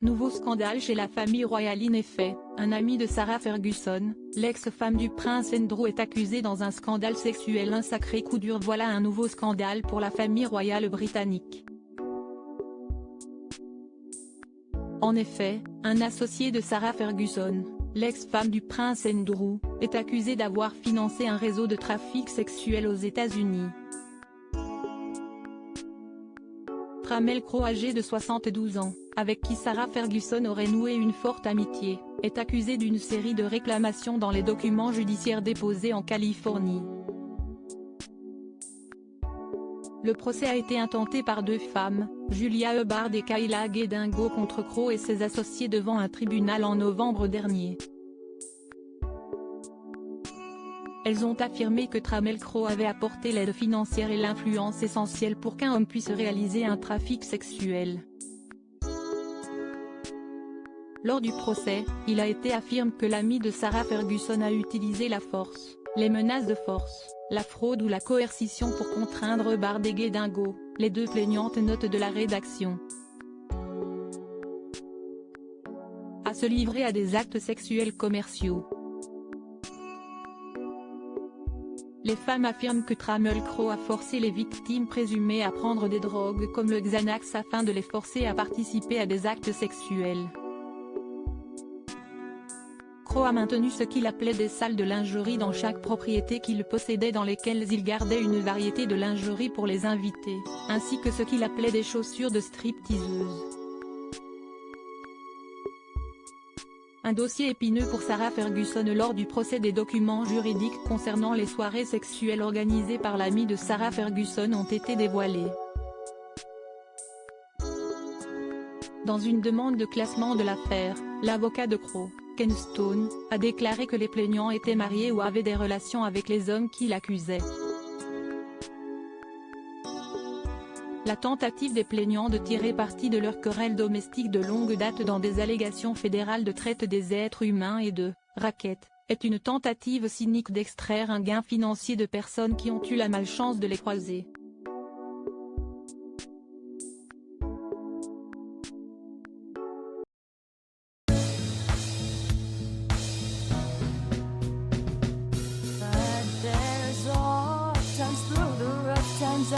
Nouveau scandale chez la famille royale. En effet, un ami de Sarah Ferguson, l'ex-femme du prince Andrew, est accusé dans un scandale sexuel. Un sacré coup dur. Voilà un nouveau scandale pour la famille royale britannique. En effet, un associé de Sarah Ferguson, l'ex-femme du prince Andrew, est accusé d'avoir financé un réseau de trafic sexuel aux États-Unis. Trammell Crow, âgé de 72 ans, avec qui Sarah Ferguson aurait noué une forte amitié, est accusé d'une série de réclamations dans les documents judiciaires déposés en Californie. Le procès a été intenté par deux femmes, Julia Hubbard et Kayla Gay-Dingo, contre Crow et ses associés devant un tribunal en novembre dernier. Elles ont affirmé que Trammell Crow avait apporté l'aide financière et l'influence essentielle pour qu'un homme puisse réaliser un trafic sexuel. Lors du procès, il a été affirmé que l'ami de Sarah Ferguson a utilisé la force, les menaces de force, la fraude ou la coercition pour contraindre Hubbard et Gay-Dingo, les deux plaignantes, notes de la rédaction, à se livrer à des actes sexuels commerciaux. Les femmes affirment que Trammell Crow a forcé les victimes présumées à prendre des drogues comme le Xanax afin de les forcer à participer à des actes sexuels. Crow a maintenu ce qu'il appelait des salles de lingerie dans chaque propriété qu'il possédait, dans lesquelles il gardait une variété de lingerie pour les invités, ainsi que ce qu'il appelait des chaussures de stripteaseuses. Un dossier épineux pour Sarah Ferguson lors du procès. Des documents juridiques concernant les soirées sexuelles organisées par l'ami de Sarah Ferguson ont été dévoilés. Dans une demande de classement de l'affaire, l'avocat de Crow, Ken Stone, a déclaré que les plaignants étaient mariés ou avaient des relations avec les hommes qui l'accusaient. La tentative des plaignants de tirer parti de leur querelle domestique de longue date dans des allégations fédérales de traite des êtres humains et de « racket » est une tentative cynique d'extraire un gain financier de personnes qui ont eu la malchance de les croiser. But there's all times through the rough times